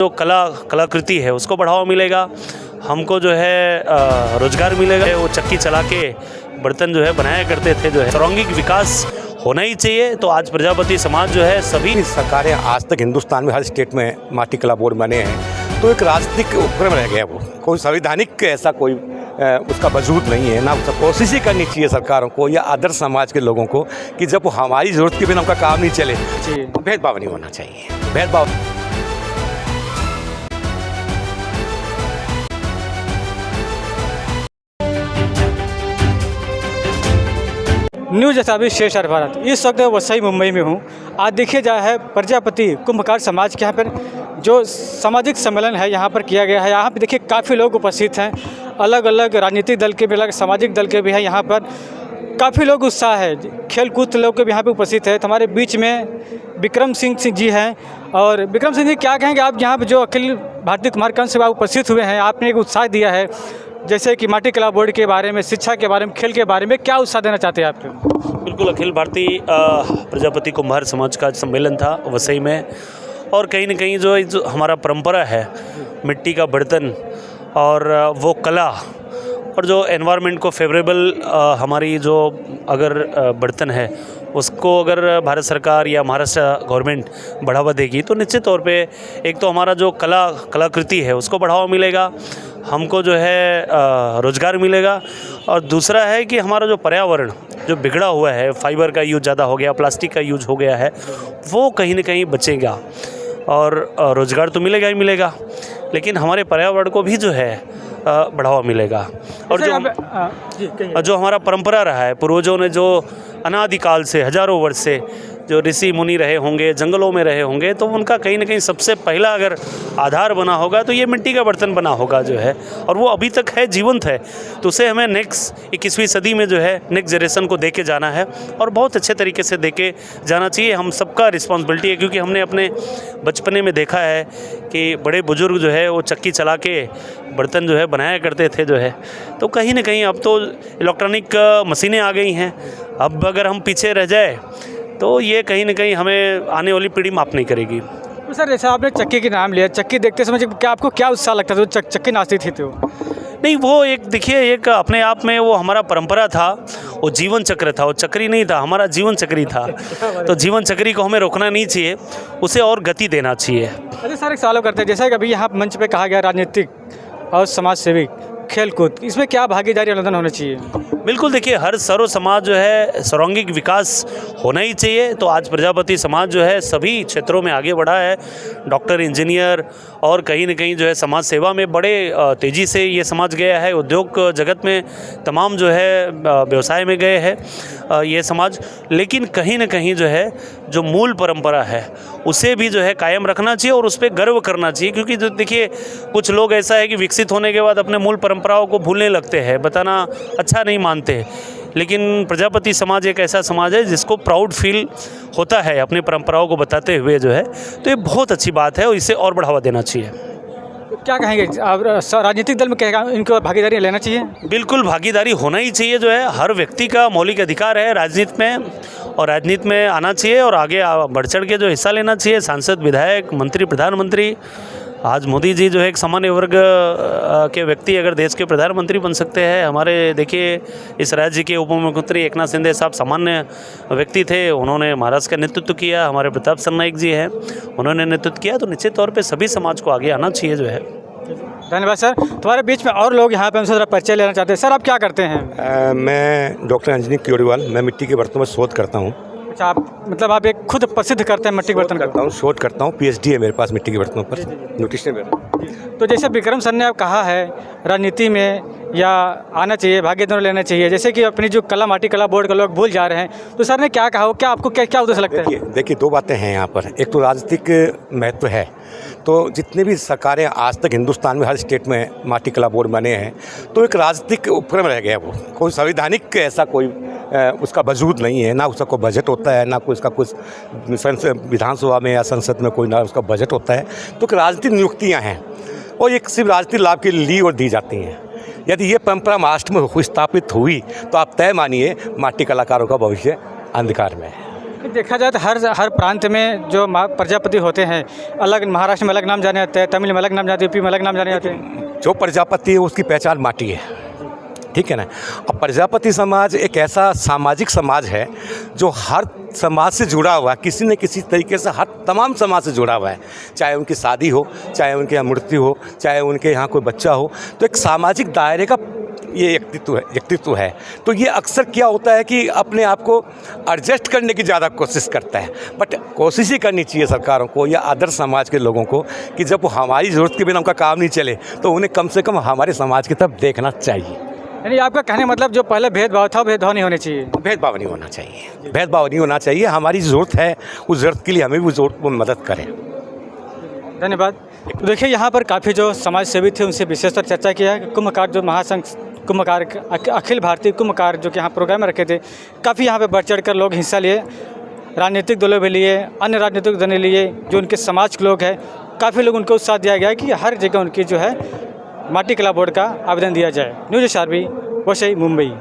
जो कलाकृति है उसको बढ़ावा मिलेगा, हमको जो है रोजगार मिलेगा। वो चक्की चला के बर्तन जो है बनाया करते थे, जो है सर्वांगीण विकास होना ही चाहिए। तो आज प्रजापति समाज जो है सभी सरकारें आज तक हिंदुस्तान में हर स्टेट में माटी कला बोर्ड बने हैं, तो एक राजनीतिक उपक्रम रह गया। वो कोई संवैधानिक ऐसा कोई उसका वजूद नहीं है, ना उसका कोशिश ही करनी चाहिए सरकारों को या आदर्श समाज के लोगों को कि जब वो हमारी ज़रूरत के बिना उनका काम नहीं चले, भेदभाव नहीं होना चाहिए। भेदभाव न्यूज़ एसाबी शेर भारत। इस वक्त वसई मुंबई में हूँ। आज देखिए जा है प्रजापति कुंभकार समाज के यहाँ पर जो सामाजिक सम्मेलन है यहाँ पर किया गया है। यहाँ पर देखिए काफ़ी लोग उपस्थित हैं, अलग अलग राजनीतिक दल के भी, अलग सामाजिक दल के भी हैं। यहाँ पर काफ़ी लोग उत्साह है, खेल कूद लोग के भी यहाँ पर उपस्थित है। तो हमारे बीच में विक्रम सिंह जी हैं। और विक्रम सिंह जी, क्या कहेंगे आप यहाँ पर जो अखिल भारतीय कुम्हार संघ से आप उपस्थित हुए हैं, आपने एक उत्साह दिया है जैसे कि माटी कला बोर्ड के बारे में, शिक्षा के बारे में, खेल के बारे में, क्या उत्साह देना चाहते हैं आप? बिल्कुल, अखिल भारतीय प्रजापति कुम्हार समाज का सम्मेलन था वसई में। और कहीं न कहीं जो हमारा परंपरा है, मिट्टी का बर्तन और वो कला और जो एनवायरनमेंट को फेवरेबल हमारी जो अगर बर्तन है उसको अगर भारत सरकार या महाराष्ट्र गवर्नमेंट बढ़ावा देगी तो निश्चित तौर पे एक तो हमारा जो कलाकृति है उसको बढ़ावा मिलेगा, हमको जो है रोज़गार मिलेगा। और दूसरा है कि हमारा जो पर्यावरण जो बिगड़ा हुआ है, फाइबर का यूज़ ज़्यादा हो गया, प्लास्टिक का यूज़ हो गया है, वो कहीं न कहीं बचेगा और रोज़गार तो मिलेगा ही मिलेगा, लेकिन हमारे पर्यावरण को भी जो है बढ़ावा मिलेगा। और जो हमारा परंपरा रहा है, पूर्वजों ने जो अनादिकाल से हज़ारों वर्ष से जो ऋषि मुनि रहे होंगे, जंगलों में रहे होंगे, तो उनका कहीं ना कहीं सबसे पहला अगर आधार बना होगा तो ये मिट्टी का बर्तन बना होगा जो है, और वो अभी तक है, जीवंत है। तो उसे हमें नेक्स्ट 21वीं सदी में जो है नेक्स्ट जनरेशन को दे के जाना है और बहुत अच्छे तरीके से दे के जाना चाहिए। हम सबका रिस्पॉन्सिबिलिटी है, क्योंकि हमने अपने बचपने में देखा है कि बड़े बुजुर्ग जो है वो चक्की चला के बर्तन जो है बनाया करते थे जो है। तो कहीं ना कहीं अब तो इलेक्ट्रॉनिक मशीनें आ गई हैं, अब अगर हम पीछे रह जाए तो ये कहीं ना कहीं हमें आने वाली पीढ़ी माफ़ नहीं करेगी। तो सर, जैसा आपने चक्की के नाम लिया, चक्की देखते समय क्या आपको क्या उत्साह लगता था? तो चक्की नाचती थी तो नहीं, वो एक देखिए, एक अपने आप में वो हमारा परंपरा था, वो जीवन चक्र था, वो चक्री नहीं था, हमारा जीवन चक्री था। तो जीवन चक्री को हमें रोकना नहीं चाहिए, उसे और गति देना चाहिए। अच्छा सर, एक सवाल करते हैं, जैसा कि अभी यहाँ मंच पे कहा गया राजनीतिक और समाज सेवी खेल कूद, इसमें क्या भागीदारी अनुदान होना चाहिए? बिल्कुल, देखिए हर सर्व समाज जो है सर्वांगीण विकास होना ही चाहिए। तो आज प्रजापति समाज जो है सभी क्षेत्रों में आगे बढ़ा है, डॉक्टर, इंजीनियर और कहीं न कहीं जो है समाज सेवा में बड़े तेज़ी से ये समाज गया है, उद्योग जगत में तमाम जो है व्यवसाय में गए हैं ये समाज। लेकिन कहीं न कहीं जो है जो मूल परंपरा है उसे भी जो है कायम रखना चाहिए और उस पर गर्व करना चाहिए, क्योंकि जो देखिए कुछ लोग ऐसा है कि विकसित होने के बाद अपने मूल परंपराओं को भूलने लगते हैं, बताना अच्छा नहीं मानते हैं। लेकिन प्रजापति समाज एक ऐसा समाज है जिसको प्राउड फील होता है अपनी परंपराओं को बताते हुए जो है, तो ये बहुत अच्छी बात है और इसे और बढ़ावा देना चाहिए। क्या कहेंगे आप, राजनीतिक दल में कहेगा इनको भागीदारी लेना चाहिए? बिल्कुल, भागीदारी होना ही चाहिए। जो है हर व्यक्ति का मौलिक अधिकार है राजनीति में, और राजनीति में आना चाहिए और आगे बढ़ चढ़ के जो हिस्सा लेना चाहिए। सांसद, विधायक, मंत्री, प्रधानमंत्री। आज मोदी जी जो है एक सामान्य वर्ग के व्यक्ति अगर देश के प्रधानमंत्री बन सकते हैं, हमारे देखिए इस राज्य के उप मुख्यमंत्री एकनाथ शिंदे साहब सामान्य व्यक्ति थे, उन्होंने महाराष्ट्र का नेतृत्व किया। हमारे प्रताप सरनाईक जी हैं, उन्होंने नेतृत्व किया। तो निश्चित तौर पे सभी समाज को आगे आना चाहिए जो है। धन्यवाद सर। तुम्हारे बीच में और लोग यहाँ पे हमसे ज़रा परिचय लेना चाहते हैं। सर, आप क्या करते हैं? मैं डॉक्टर अंजनी क्योरीवाल, मैं मिट्टी के बर्तनों में शोध करता हूँ। अच्छा, आप मतलब आप एक खुद प्रसिद्ध करते हैं मिट्टी के बर्तन करता हूँ, शोध करता हूँ, PhD है मेरे पास मिट्टी के बर्तनों पर, न्यूट्रिशन में। तो जैसे विक्रम सर ने आप कहा है राजनीति में या आना चाहिए, भागीदारी लेना चाहिए, जैसे कि अपनी जो कला माटी कला बोर्ड के लोग भूल जा रहे हैं, तो सर ने क्या कहा हो, क्या आपको क्या उद्देश्य लगता है? देखिए दो बातें हैं यहाँ पर। एक तो राजनीतिक महत्व है, तो जितने भी सरकारें आज तक हिंदुस्तान में हर स्टेट में माटी कला बोर्ड बने हैं, तो एक राजनीतिक उपक्रम रह गया। वो कोई संवैधानिक ऐसा कोई उसका वजूद नहीं है, ना उसका कोई बजट होता है, ना कोई उसका कुछ विधानसभा में या संसद में कोई ना उसका बजट होता है। तो राजनीतिक नियुक्तियाँ हैं और एक सिर्फ राजनीतिक लाभ के लिए और दी जाती हैं। यदि ये परंपरा महाराष्ट्र में स्थापित हुई तो आप तय मानिए माटी कलाकारों का भविष्य अंधकार में है। देखा जाए तो हर प्रांत में जो प्रजापति होते हैं अलग, महाराष्ट्र में अलग नाम जाने जाते हैं, तमिल में अलग नाम जाते हैं, यूपी में अलग नाम जाने जाते हैं। जो प्रजापति है उसकी पहचान माटी है, ठीक है ना। अब प्रजापति समाज एक ऐसा सामाजिक समाज है जो हर समाज से जुड़ा हुआ है, किसी न किसी तरीके से हर तमाम समाज से जुड़ा हुआ है, चाहे उनकी शादी हो, चाहे उनके यहाँ मृत्यु हो, चाहे उनके यहाँ कोई बच्चा हो। तो एक सामाजिक दायरे का ये व्यक्तित्व है। तो ये अक्सर क्या होता है कि अपने आप को एडजस्ट करने की ज़्यादा कोशिश करता है, बट कोशिश ही करनी चाहिए सरकारों को या अदर समाज के लोगों को कि जब वो हमारी ज़रूरत के बिना उनका काम नहीं चले तो उन्हें कम से कम हमारे समाज की तरफ देखना चाहिए। यानी आपका कहने मतलब जो पहले भेदभाव था, भेदभाव नहीं होने चाहिए। भेदभाव नहीं होना चाहिए, भेदभाव नहीं होना चाहिए। हमारी ज़रूरत है, उस ज़रूरत के लिए हमें भी ज़रूरत वो मदद करें। धन्यवाद। तो देखिए यहाँ पर काफ़ी जो समाज सेवी थे उनसे विशेषतर चर्चा किया है। कुंभकार जो महासंघ कुंभकार अखिल भारतीय कुंभकार जो कि यहाँ प्रोग्राम रखे थे, काफ़ी यहाँ पे बढ़ चढ़ कर लोग हिस्सा लिए, राजनीतिक दलों भी लिए, अन्य राजनीतिक दल लिए, जो उनके समाज के लोग हैं, काफ़ी लोग उनको उत्साह दिया गया है कि हर जगह उनकी जो है माटी कला बोर्ड का आवेदन दिया जाए। न्यूज़ 4 वसई मुंबई।